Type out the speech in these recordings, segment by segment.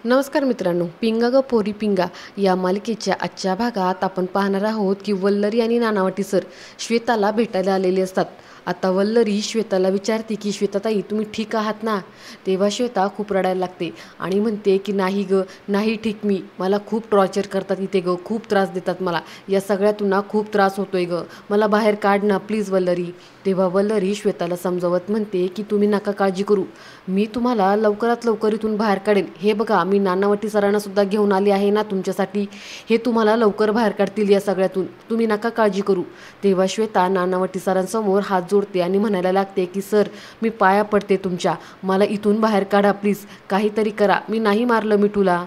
नमस्कार मित्रांनो, पिंगा ग पोरी पिंगा या मालिकेच्या आजच्या भागात आपण पाहणार आहोत की वल्लरी आणि नानावटी सर श्वेताला भेटायला आलेले असतात. आता वल्लरी श्वेताला विचारते की श्वेताताई तुम्ही ठीक आहात ना? तेव्हा श्वेता खूप रडायला लागते आणि म्हणते की नाही ग, नाही ठीक मी. मला खूप टॉर्चर करतात इथे ग, खूप त्रास देतात मला. या सगळ्यातून ना खूप त्रास होतोय ग, मला बाहेर काढ ना प्लीज वल्लरी. तेव्हा वल्लरी श्वेताला समजावत म्हणते की तुम्ही नका काळजी करू, मी तुम्हाला लवकरात लवकर इथून बाहेर काढेन. हे बघा मी नानावटी सरांना सुद्धा घेऊन आली आहे ना तुमच्यासाठी, हे तुम्हाला लवकर बाहेर काढतील या सगळ्यातून, तुम्ही नका काळजी करू. तेव्हा श्वेता नानावटी सरांसमोर हात जोडते आणि म्हणायला लागते की सर मी पाया पडते तुमच्या, मला इथून बाहेर काढा प्लीज, काहीतरी करा, मी नाही मारलं मिठूला.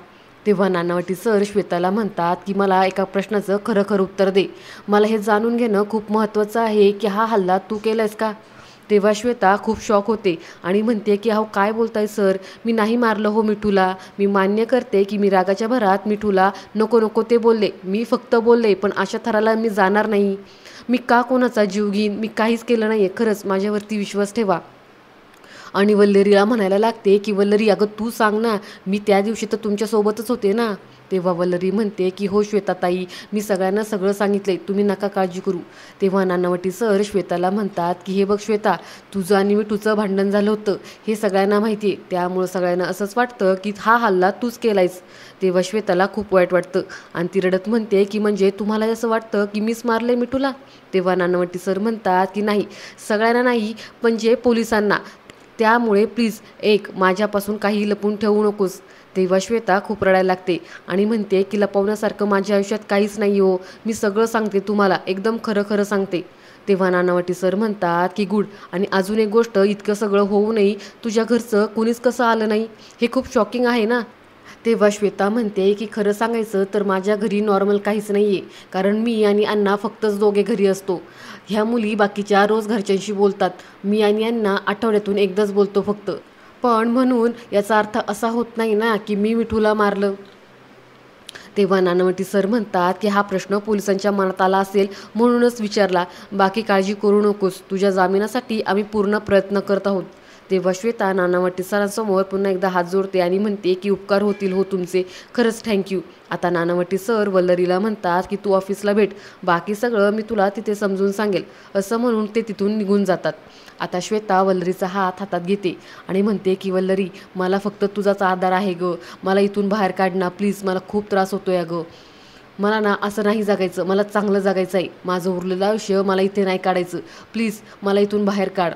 तेव्हा नानावटी सर श्वेताला म्हणतात की मला एका प्रश्नाचं खरं खरं उत्तर दे, मला हे जाणून घेणं खूप महत्त्वाचं आहे की हा हल्ला तू केलायस का? तेव्हा श्वेता खूप शॉक होते आणि म्हणते की अहो काय बोलताय सर, मी नाही मारलं हो मिठूला. मी मान्य करते की मी रागाच्या भरात मिठूला नको नको ते बोलले, मी फक्त बोलले, पण अशा थराला मी जाणार नाही. मी का कोणाचा जीव घेईन, मी काहीच केलं नाही आहे, खरंच माझ्यावरती विश्वास ठेवा. आणि वल्लरीला म्हणायला लागते की वल्लरी अगं तू सांग ना, मी त्या दिवशी तर तुमच्यासोबतच होते ना. तेव्हा वल्लरी म्हणते की हो श्वेताताई, मी सगळ्यांना सगळं सांगितलंय, तुम्ही नका काळजी करू. तेव्हा नानावटी सर श्वेताला म्हणतात की हे बघ श्वेता, तुझं आणि मिठूचं भांडण झालं होतं हे सगळ्यांना माहिती आहे, त्यामुळं सगळ्यांना असंच वाटतं की हा हल्ला तूच केलायस. तेव्हा श्वेताला खूप वाईट वाटतं आणि ती रडत म्हणते की म्हणजे तुम्हाला असं वाटतं की मीच मारले मिठूला? तेव्हा नानावटी सर म्हणतात की नाही, सगळ्यांना नाही, पण जे पोलिसांना, त्यामुळे प्लीज एक माझ्यापासून काही लपून ठेवू नकोस. तेव्हा श्वेता खूप रडायला लागते आणि म्हणते की लपवण्यासारखं माझ्या आयुष्यात काहीच नाही हो, मी सगळं सांगते तुम्हाला, एकदम खरं खरं सांगते. तेव्हा नानावटी सर म्हणतात की गुड, आणि अजून एक गोष्ट, इतकं सगळं होऊनही तुझ्या घरचं कुणीच कसं आलं नाही, हे खूप शॉकिंग आहे ना. तेव्हा श्वेता म्हणते की खरं सांगायचं तर माझ्या घरी नॉर्मल काहीच नाही आहे, कारण मी आणि अण्णा फक्तच दोघे घरी असतो. ह्या मुली बाकीच्या रोज घरच्यांशी बोलतात, मी आणि अण्णा आठवड्यातून एकदाच बोलतो फक्त. पण म्हणून याचा अर्थ असा होत नाही ना की मी मिठूला मारलं. तेव्हा नानावटी सर म्हणतात की हा प्रश्न पोलिसांच्या मनात आला असेल म्हणूनच विचारला, बाकी काळजी करू नकोस, तुझ्या जामिनासाठी आम्ही पूर्ण प्रयत्न करत आहोत. तेव्हा श्वेता नानावटी सरांसमोर पुन्हा एकदा हात जोडते आणि म्हणते की उपकार होतील हो तुमचे, खरंच थँक्यू. आता नानावटी सर वल्लरीला म्हणतात की तू ऑफिसला भेट, बाकी सगळं मी तुला तिथे समजून सांगेल. असं म्हणून ते तिथून निघून जातात. आता श्वेता वल्लरीचा हात हातात घेते आणि म्हणते की वल्लरी, मला फक्त तुझाच आधार आहे ग, मला इथून बाहेर काढ ना प्लीज, मला खूप त्रास होतोय अगं, मला ना असं नाही जगायचं, मला चांगलं जगायचं आहे, माझं उरलेलं आयुष्य मला इथे नाही काढायचं, प्लीज मला इथून बाहेर काढ.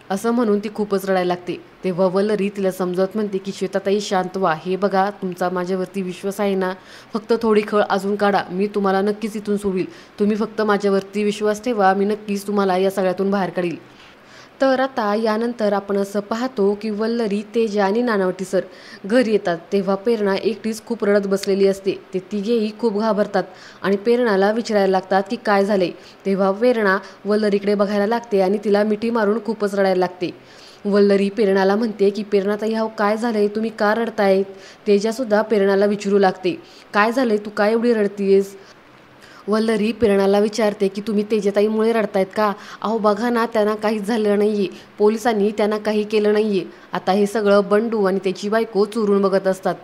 असं म्हणून ती खूपच रडायला लागते. तेव्हा वल्लरी तिला समजावत म्हणते की श्वेताताई शांत व्हा, हे बघा तुमचा माझ्यावरती विश्वास आहे ना, फक्त थोडी खळ अजून काढा, मी तुम्हाला नक्कीच इथून सोडील, तुम्ही फक्त माझ्यावरती विश्वास ठेवा, मी नक्कीच तुम्हाला या सगळ्यातून बाहेर काढील. तर आता यानंतर आपण असं पाहतो की वल्लरी, तेजा आणि नानावटी सर घरी येतात. तेव्हा प्रेरणा एकटीच खूप रडत बसलेली असते. ते तिघेही खूप घाबरतात आणि प्रेरणाला विचारायला लागतात की काय झाले. तेव्हा प्रेरणा वल्लरीकडे बघायला लागते आणि तिला मिठी मारून खूपच रडायला लागते. वल्लरी प्रेरणाला म्हणते की प्रेरणाताई हा काय झालंय, तुम्ही का रडतायत? तेजासुद्धा प्रेरणाला विचारू लागते, काय झालंय, तू काय एवढी रडतीयस? वल्लरी प्रेरणाला विचारते की तुम्ही तेजताईमुळे रडतायत का? अहो बघा ना, त्यांना काहीच झालं नाही आहे, पोलिसांनी त्यांना काही केलं नाही आहे. आता हे सगळं बंडू आणि त्याची बायको चोरून बघत असतात.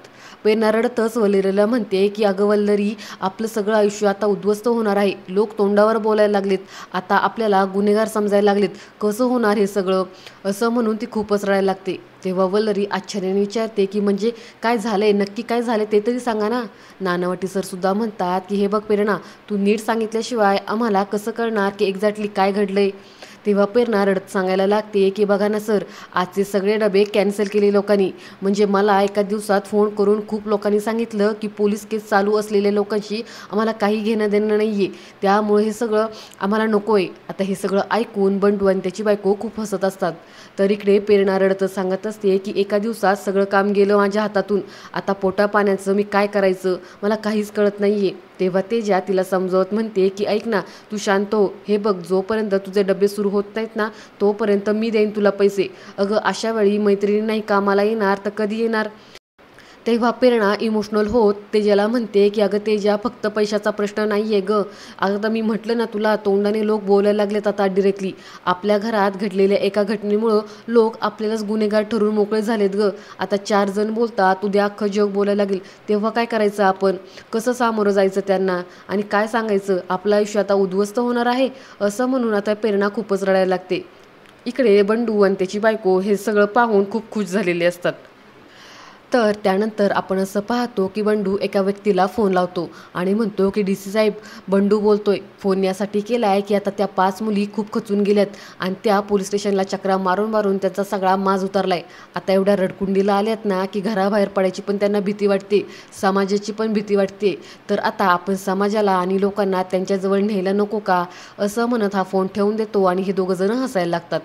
प्रेरणा रडतच वल्लरीला म्हणते की अगं वल्लरी, आपलं सगळं आयुष्य आता उद्ध्वस्त होणार आहे, लोक तोंडावर बोलायला लागलेत, आता आपल्याला गुन्हेगार समजायला लागलेत, कसं होणार हे सगळं? असं म्हणून ती खूपच रडायला लागते. तेव्हा वल्लरी आश्चर्याने विचारते की म्हणजे काय झालंय, नक्की काय झाले ते तरी सांगा ना. नानावटी सरसुद्धा म्हणतात की हे बघ प्रेरणा, तू नीट सांगितल्याशिवाय आम्हाला कसं कळणार की एक्झॅक्टली काय घडलंय? तेव्हा प्रेरणा रडत सांगायला लागते की बघा ना सर, आजचे सगळे डबे कॅन्सल केले लोकांनी, म्हणजे मला एका दिवसात फोन करून खूप लोकांनी सांगितलं की पोलीस केस चालू असलेल्या लोकांशी आम्हाला काही घेणं देणं नाही आहे, त्यामुळे हे सगळं आम्हाला नको आहे. आता हे सगळं ऐकून बंडू आणि त्याची बायको खूप हसत असतात. तर इकडे प्रेरणा रडतच सांगत असते की एका दिवसात सगळं काम गेलं माझ्या हातातून, आता पोटा पाण्याचं मी काय करायचं, मला काहीच कळत नाही आहे. तेव्हा तेजा तिला समजावत म्हणते की ऐक ना, तू शांत हो, हे बघ जोपर्यंत तुझे डबे सुरू होत नाहीत ना तोपर्यंत मी देईन तुला पैसे. अगं अशा वेळी मैत्रिणी नाही कामाला येणार तर कधी येणार? तेव्हा प्रेरणा इमोशनल होत तेजाला म्हणते की अगं तेजा, फक्त पैशाचा प्रश्न नाही आहे गं. आता मी म्हटलं ना तुला, तोंडाने लोक बोलायला लागलेत आता डिरेक्टली. आपल्या घरात घडलेल्या एका घटनेमुळं लोक आपल्यालाच गुन्हेगार ठरवून मोकळे झालेत गं. आता 4 जण बोलतात, उद्या अख्खं जग बोलायला लागेल. तेव्हा काय करायचं आपण? कसं सामोरं जायचं त्यांना? आणि काय सांगायचं? आपलं आयुष्य आता उद्ध्वस्त होणार आहे असं म्हणून आता प्रेरणा खूपच रडायला लागते. इकडे बंडू आणि त्याची बायको हे सगळं पाहून खूप खुश झालेले असतात. तर त्यानंतर आपण असं पाहतो की बंडू एका व्यक्तीला फोन लावतो आणि म्हणतो की डी सी साहेब, बंडू बोलतोय. फोन यासाठी केला आहे की आता त्या 5 मुली खूप खचून गेल्यात आणि त्या पोलीस स्टेशनला चक्रा मारून मारून त्यांचा सगळा माज उतरला आहे. आता एवढ्या रडकुंडीला आल्यात ना की घराबाहेर पडायची पण त्यांना भीती वाटते, समाजाची पण भीती वाटते. तर आता आपण समाजाला आणि लोकांना त्यांच्याजवळ न्यायला नको का, असं म्हणत हा फोन ठेवून देतो आणि हे दोघंजणं हसायला लागतात.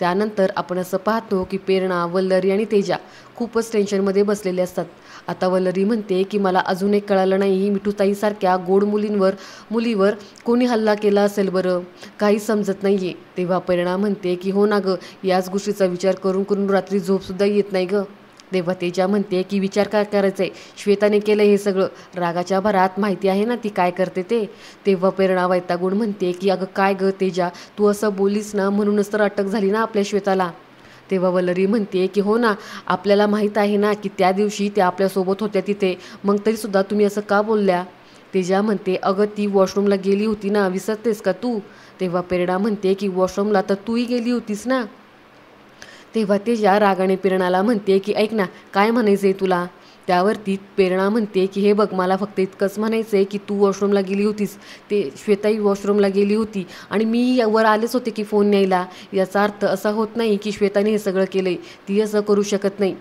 त्यानंतर आपण असं पाहतो की प्रेरणा, वल्लरी आणि तेजा खूपच टेन्शनमध्ये बसलेले असतात. आता वल्लरी म्हणते की मला अजून एक कळालं नाही, मिठूताईसारख्या गोड मुलीवर कोणी हल्ला केला असेल बरं, काही समजत नाही आहे. तेव्हा प्रेरणा म्हणते की हो ना गं, याच गोष्टीचा विचार करून करून रात्री झोपसुद्धा येत नाही गं. तेव्हा तेजा म्हणते की विचार काय करायचा आहे, श्वेताने केलं हे सगळं. रागाच्या भरात माहिती आहे ना ती काय करते ते. तेव्हा प्रेरणा वैतागून म्हणते की अगं काय गं तेजा, तू असं बोलीस ना म्हणूनच तर अटक झाली ना आपल्या श्वेताला. तेव्हा वल्लरी म्हणते की हो ना, आपल्याला माहीत आहे ना की त्या दिवशी त्या आपल्यासोबत होत्या तिथे, मग तरीसुद्धा तुम्ही असं का बोलल्या? तेजा म्हणते अगं ती वॉशरूमला गेली होती ना, विसरतेस का तू? तेव्हा प्रेरणा म्हणते की वॉशरूमला तर तूही गेली होतीस ना. तेव्हा तेजा रागाने प्रेरणाला म्हणते की ऐक ना, काय म्हणायचं आहे तुला? त्यावरती प्रेरणा म्हणते की हे बघ, मला फक्त इतकंच म्हणायचं आहे की तू वॉशरूमला गेली होतीस, ते श्वेताही वॉशरूमला गेली होती आणि मी वर आलेच होते की फोन न्यायला. याचा अर्थ असा होत नाही की श्वेताने हे सगळं केलं आहे, ती असं करू शकत नाही.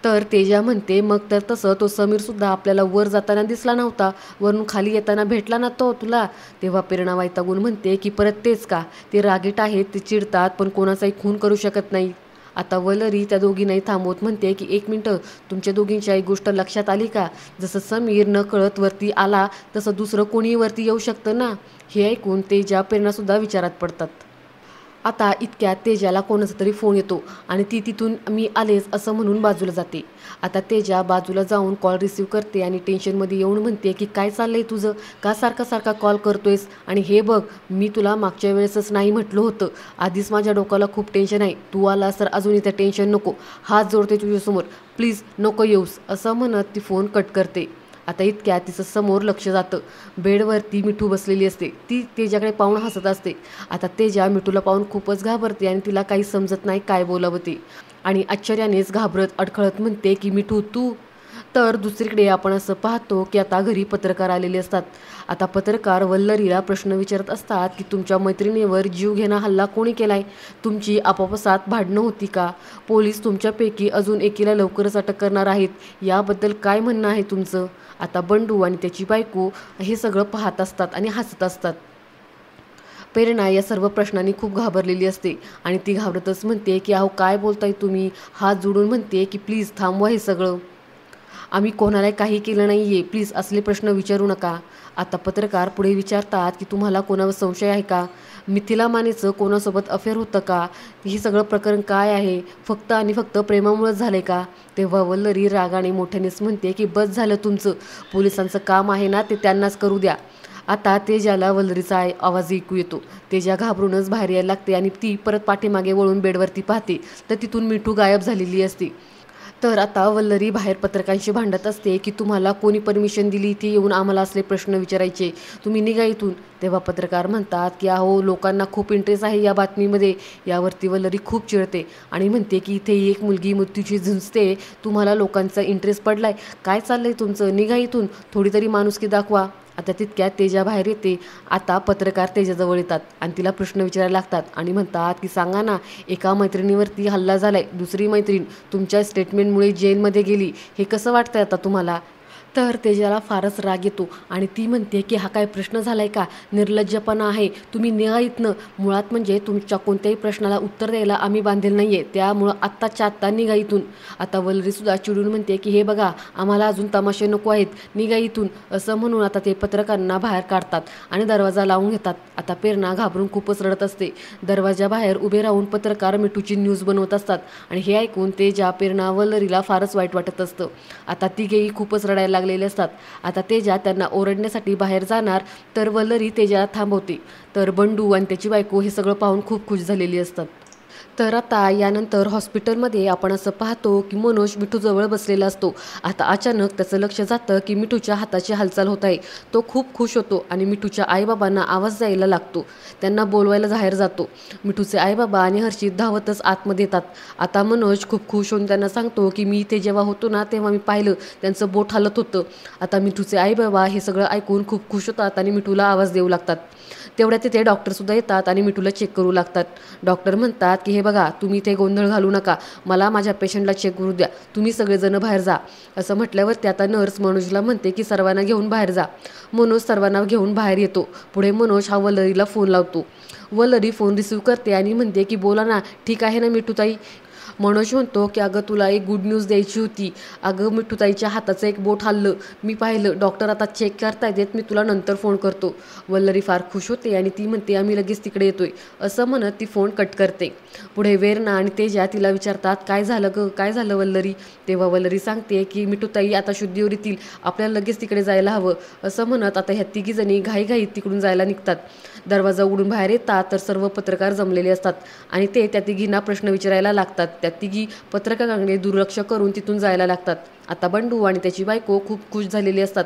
तर तेजा म्हणते मग तर तसं तो समीरसुद्धा आपल्याला वर जाताना दिसला नव्हता, वरून खाली येताना भेटला ना तो तुला. तेव्हा प्रेरणा वैतागून म्हणते की परत तेच का? ते रागीट आहेत, ते चिडतात पण कोणाचाही खून करू शकत नाही. आता वल्लरी त्या दोघींनाही थांबवत म्हणते की 1 मिनटं, तुमच्या दोघींच्या एक गोष्ट लक्षात आली का? जसं समीर नकळत वरती आला तसं दुसरं कोणीही वरती येऊ शकतं ना. हे ऐकून तेजा प्रेरणासुद्धा विचारात पडतात. आता इतक्यात तेजाला कोणाचा तरी फोन येतो आणि ती तिथून मी आलेच असं म्हणून बाजूला जाते. आता तेजा बाजूला जाऊन कॉल रिसीव करते आणि टेन्शनमध्ये येऊन म्हणते की काय चाललंय तुझं, का सारखा सारखा कॉल करतोयस? आणि हे बघ, मी तुला मागच्या वेळेसच नाही म्हटलं होतं, आधीच माझ्या डोक्याला खूप टेन्शन आहे, तू आलास तर अजून इथं टेन्शन नको, हात जोडते तुझ्यासमोर, प्लीज नको येऊस, असं म्हणत ती फोन कट करते. आता इतक्यात तिचं समोर लक्ष जातं. बेडवरती मिठू बसलेली असते, ती तेजाकडे पाहून हसत असते. आता तेजा मिठूला पाहून खूपच घाबरते आणि तिला काही समजत नाही काय बोलावं ते, आणि आश्चर्यानेच घाबरत अडखळत म्हणते की मिठू तू. तर दुसरीकडे आपण असं पाहतो की आता घरी पत्रकार आलेले असतात. आता पत्रकार वल्लरीला प्रश्न विचारत असतात की तुमच्या मैत्रिणीवर जीवघेणा हल्ला कोणी केलाय? तुमची आपापसात भांडणं होती का? पोलीस तुमच्यापैकी अजून एकीला लवकरच अटक करणार आहेत, याबद्दल काय म्हणणं आहे तुमचं? आता बंडू आणि त्याची बायको हे सगळं पाहत असतात आणि हसत असतात. प्रेरणा या सर्व प्रश्नांनी खूप घाबरलेली असते आणि ती घाबरतच म्हणते की अहो काय बोलताय तुम्ही? हात जोडून म्हणते की प्लीज थांबवा हे सगळं, आम्ही कोणालाही काही केलं नाही आहे, प्लीज असले प्रश्न विचारू नका. आता पत्रकार पुढे विचारतात की तुम्हाला कोणावर संशय आहे का? मिथिला मानेचं कोणासोबत अफेअर होतं का? हे सगळं प्रकरण काय आहे? फक्त आणि फक्त प्रेमामुळेच झालं का? तेव्हा वल्लरी रागाने मोठ्यानेच म्हणते की बस झालं तुमचं, पोलिसांचं काम आहे ना ते त्यांनाच करू द्या. आता तेजाला वल्लरीचा आवाज ऐकू येतो. तेजा घाबरूनच बाहेर यायला लागते आणि ती परत पाठीमागे वळून बेडवरती पाहते तर तिथून मिठू गायब झालेली असते. तर आता वल्लरी बाहेर पत्रकारांशी भांडत असते की तुम्हाला कोणी परमिशन दिली इथे येऊन आम्हाला असले प्रश्न विचारायचे, तुम्ही निघा इथून. तेव्हा पत्रकार म्हणतात की अहो लोकांना खूप इंटरेस्ट आहे या बातमीमध्ये. यावरती वल्लरी खूप चिडते आणि म्हणते की इथे एक मुलगी मृत्यूची झुंजते, तुम्हाला लोकांचा इंटरेस्ट पडलाय, काय चाललंय तुमचं, निघा इथून, थोडी तरी माणुसकी दाखवा. आता तितक्यात तेजा बाहेर येते. आता पत्रकार तेजाजवळ येतात आणि तिला प्रश्न विचारायला लागतात आणि म्हणतात की सांगा ना, एका मैत्रिणीवरती हल्ला झालाय, दुसरी मैत्रीण तुमच्या स्टेटमेंटमुळे जेलमध्ये गेली, हे कसं वाटतंय आता तुम्हाला? तर तेजाला फारच राग येतो आणि ती म्हणते की हा काय प्रश्न झालाय का, निर्लज्जपणा आहे, तुम्ही निघा इथनं. मुळात म्हणजे तुमच्या कोणत्याही प्रश्नाला उत्तर द्यायला आम्ही बांधील नाही आहे, त्यामुळं आत्ताच्या आत्ता निघा इथून. आता वल्लरीसुद्धा चिडून म्हणते की हे बघा, आम्हाला अजून तमाशे नको आहेत, निघा इथून. असं म्हणून आता ते पत्रकारांना बाहेर काढतात आणि दरवाजा लावून घेतात. आता प्रेरणा घाबरून खूपच रडत असते. दरवाजाबाहेर उभे राहून पत्रकार मिठूची न्यूज बनवत असतात आणि हे ऐकून तेजा, प्रेरणा, वल्लरीला फारच वाईट वाटत असतं. आता तिघेही खूपच रडायला लागलेले असतात. आता तेजा त्यांना ओरडण्यासाठी बाहेर जाणार तर वल्लरी तेजाला थांबवते. तर बंडू आणि त्याची बायको हे सगळं पाहून खूप खुश झालेली असतात. तर आता यानंतर हॉस्पिटलमध्ये आपण असं पाहतो की मनोज मिठूजवळ बसलेला असतो. आता अचानक त्याचं लक्ष जातं की मिठूच्या हाताची हालचाल होत आहे. तो खूप खुश होतो आणि मिठूच्या आईबाबांना आवाज द्यायला लागतो. त्यांना बोलवायला बाहेर जातो. मिठूचे आईबाबा आणि हर्षित धावतच आतमध्ये येतात. आता मनोज खूप खुश होऊन त्यांना सांगतो की मी इथे जेव्हा होतो ना तेव्हा मी पाहिलं त्यांचं बोट हलत होतं. आता मिठूचे आईबाबा हे सगळं ऐकून खूप खुश होतात आणि मिठूला आवाज देऊ लागतात. तेवढ्यात तिथे डॉक्टरसुद्धा येतात आणि मिठूला चेक करू लागतात. डॉक्टर म्हणतात की हे बघा, तुम्ही इथे गोंधळ घालू नका, मला माझ्या पेशंटला चेक करू द्या, तुम्ही सगळेजण बाहेर जा. असं म्हटल्यावरती आता नर्स मनोजला म्हणते की सर्वांना घेऊन बाहेर जा. मनोज सर्वांना घेऊन बाहेर येतो. पुढे मनोज हा वल्लरीला फोन लावतो. वल्लरी फोन रिसीव्ह करते आणि म्हणते की बोला ना, ठीक आहे ना मिठूताई. मनोज म्हणतो की अगं तुला एक गुड न्यूज द्यायची होती. अगं मिठूताईच्या हाताचं एक बोट हललं, मी पाहिलं, डॉक्टर आता चेक करतायत, मी तुला नंतर फोन करतो. वल्लरी फार खुश होते आणि ती म्हणते आम्ही लगेच तिकडे येतोय. असं म्हणत ती फोन कट करते. पुढे वेरणा आणि तेजा तिला विचारतात काय झालं गं, काय झालं वल्लरी. तेव्हा वल्लरी सांगते की मिठूताई आता शुद्धीवर येतील, आपल्याला लगेच तिकडे जायला हवं. असं म्हणत आता ह्या तिघीजणी घाईघाईत तिकडून जायला निघतात. दरवाजा उघडून बाहेर येतात तर सर्व पत्रकार जमलेले असतात आणि ते त्या तिघींना प्रश्न विचारायला लागतात. त्या तिघी पत्रकारांकडे दुर्लक्ष करून तिथून जायला लागतात. आता बंडू आणि त्याची बायको खूप खुश झालेली असतात.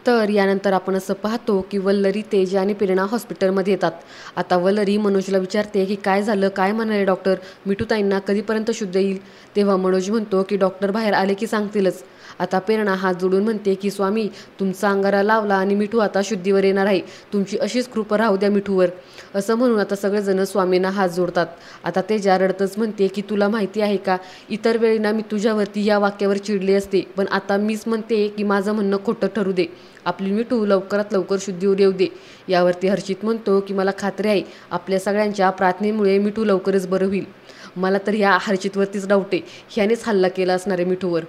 तर यानंतर आपण असं पाहतो की वल्लरी, तेजा आणि प्रेरणा हॉस्पिटलमध्ये येतात. आता वल्लरी मनोजला विचारते की काय झालं, काय म्हणाले डॉक्टर, मिठूताईंना कधीपर्यंत शुद्ध येईल. तेव्हा मनोज म्हणतो की डॉक्टर बाहेर आले की सांगतीलच. आता प्रेरणा हात जोडून म्हणते की स्वामी, तुमचा अंगारा लावला आणि मिठू आता शुद्धीवर येणार आहे, तुमची अशीच कृपा राहू द्या मिठूवर. असं म्हणून आता सगळेजण स्वामींना हात जोडतात. आता तेजा रडतच म्हणते की तुला माहिती आहे का, इतर वेळी ना मी तुझ्यावरती या वाक्यावर चिडले असते, पण आता मीच म्हणते की माझं म्हणणं खोटं ठरू दे, आपली मिठू लवकरात लवकर शुद्धीवर येऊ दे. यावरती हर्षित म्हणतो की मला खात्री आहे आपल्या सगळ्यांच्या प्रार्थनेमुळे मिठू लवकरच बरं होईल. मला तर ह्या हर्षितवरतीच डाऊट आहे, ह्यानेच हल्ला केला असणार आहे मिठूवर.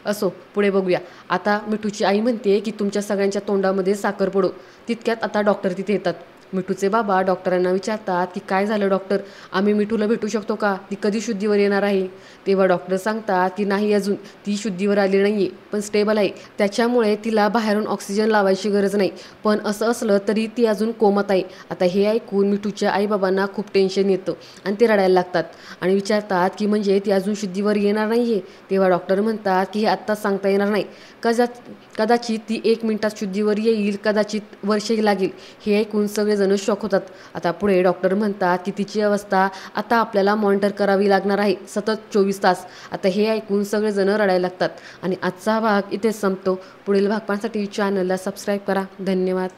असो, पुढे बघूया. आता मिठूची आई म्हणते की तुमच्या सगळ्यांच्या तोंडामध्ये साखर पडो. तितक्यात आता डॉक्टर तिथे येतात. मिठूचे बाबा डॉक्टरांना विचारतात की काय झालं डॉक्टर, आम्ही मिठूला भेटू शकतो का, ती कधी शुद्धीवर येणार आहे. तेव्हा डॉक्टर सांगतात की नाही, अजून ती शुद्धीवर आली नाही आहे, पण स्टेबल आहे, त्याच्यामुळे तिला बाहेरून ऑक्सिजन लावायची गरज नाही, पण असं असलं तरी ती अजून कोमात आहे. आता हे ऐकून मिठूच्या आईबाबांना खूप टेन्शन येतं आणि ते रडायला लागतात आणि विचारतात की म्हणजे ती अजून शुद्धीवर येणार नाही आहे. तेव्हा डॉक्टर म्हणतात की हे आत्ताच सांगता येणार नाही, कदाचित ती 1 मिनिटात शुद्धीवर येईल, कदाचित वर्षही लागेल. हे ऐकून सगळेजण शॉक होतात. आता पुढे डॉक्टर म्हणतात की तिची अवस्था आता आपल्याला मॉनिटर करावी लागणार आहे सतत 24 तास. आता हे ऐकून सगळेजण रडायला लागतात आणि आजचा भाग इथेच संपतो. पुढील भाग पाहण्यासाठी चॅनलला सबस्क्राईब करा. धन्यवाद.